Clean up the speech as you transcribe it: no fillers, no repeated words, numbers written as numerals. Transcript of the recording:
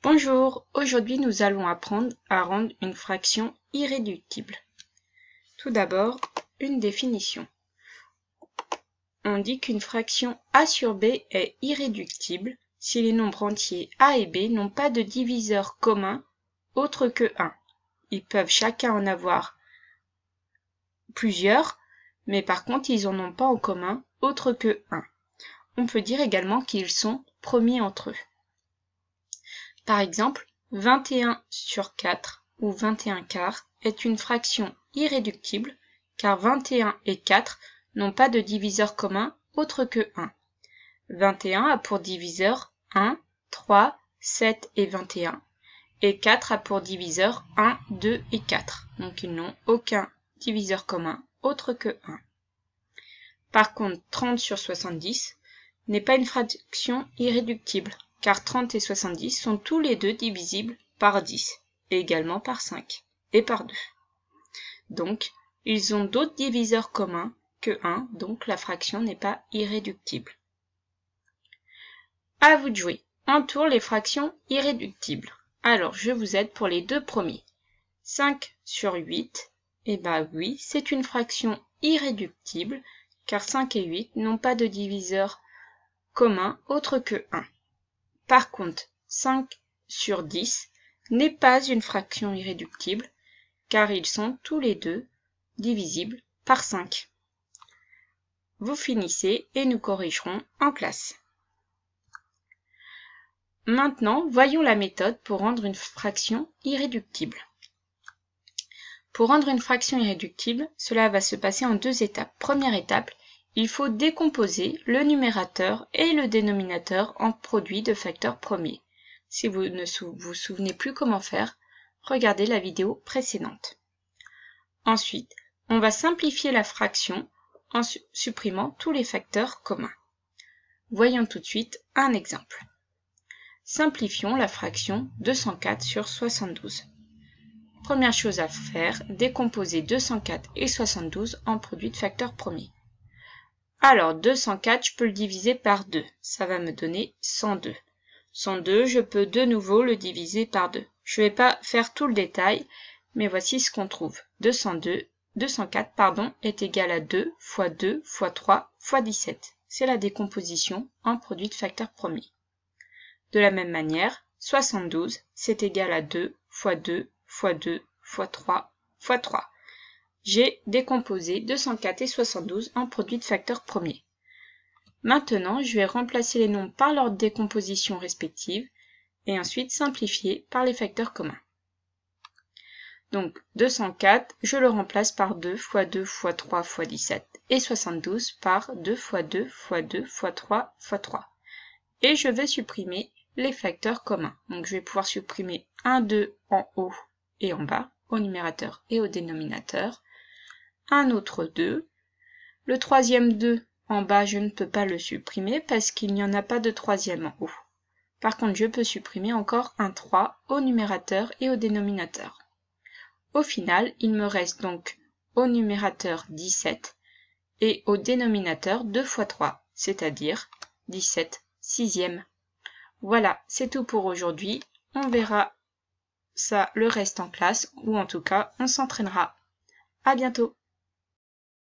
Bonjour, aujourd'hui nous allons apprendre à rendre une fraction irréductible. Tout d'abord, une définition. On dit qu'une fraction a sur b est irréductible si les nombres entiers a et b n'ont pas de diviseur commun autre que 1. Ils peuvent chacun en avoir plusieurs, mais par contre ils n'en ont pas en commun autre que 1. On peut dire également qu'ils sont premiers entre eux. Par exemple, 21 sur 4 ou 21 quarts est une fraction irréductible car 21 et 4 n'ont pas de diviseur commun autre que 1. 21 a pour diviseur 1, 3, 7 et 21 et 4 a pour diviseur 1, 2 et 4. Donc ils n'ont aucun diviseur commun autre que 1. Par contre, 30 sur 70 n'est pas une fraction irréductible car 30 et 70 sont tous les deux divisibles par 10 et également par 5 et par 2. Donc, ils ont d'autres diviseurs communs que 1, donc la fraction n'est pas irréductible. À vous de jouer. Entoure les fractions irréductibles. Alors, je vous aide pour les deux premiers. 5 sur 8, eh bien oui, c'est une fraction irréductible car 5 et 8 n'ont pas de diviseur commun autre que 1. Par contre, 5 sur 10 n'est pas une fraction irréductible car ils sont tous les deux divisibles par 5. Vous finissez et nous corrigerons en classe. Maintenant, voyons la méthode pour rendre une fraction irréductible. Pour rendre une fraction irréductible, cela va se passer en deux étapes. Première étape, il faut décomposer le numérateur et le dénominateur en produits de facteurs premiers. Si vous ne vous souvenez plus comment faire, regardez la vidéo précédente. Ensuite, on va simplifier la fraction en supprimant tous les facteurs communs. Voyons tout de suite un exemple. Simplifions la fraction 204 sur 72. Première chose à faire, décomposer 204 et 72 en produits de facteurs premiers. Alors, 204, je peux le diviser par 2. Ça va me donner 102. 102, je peux de nouveau le diviser par 2. Je ne vais pas faire tout le détail, mais voici ce qu'on trouve. 204 est égal à 2 fois 2 fois 3 fois 17. C'est la décomposition en produits de facteurs premiers. De la même manière, 72, c'est égal à 2 fois 2 fois 2 fois 3 fois 3. J'ai décomposé 204 et 72 en produits de facteurs premiers. Maintenant, je vais remplacer les nombres par leur décomposition respective et ensuite simplifier par les facteurs communs. Donc 204, je le remplace par 2 fois 2 fois 3 fois 17 et 72 par 2 fois 2 fois 2 fois 3 fois 3. Et je vais supprimer les facteurs communs. Donc je vais pouvoir supprimer un 2 en haut et en bas, au numérateur et au dénominateur. Un autre 2. Le troisième 2 en bas, je ne peux pas le supprimer parce qu'il n'y en a pas de troisième en haut. Par contre, je peux supprimer encore un 3 au numérateur et au dénominateur. Au final, il me reste donc au numérateur 17 et au dénominateur 2 fois 3, c'est-à-dire 17 sixièmes. Voilà, c'est tout pour aujourd'hui. On verra ça le reste en classe, ou en tout cas, on s'entraînera. À bientôt!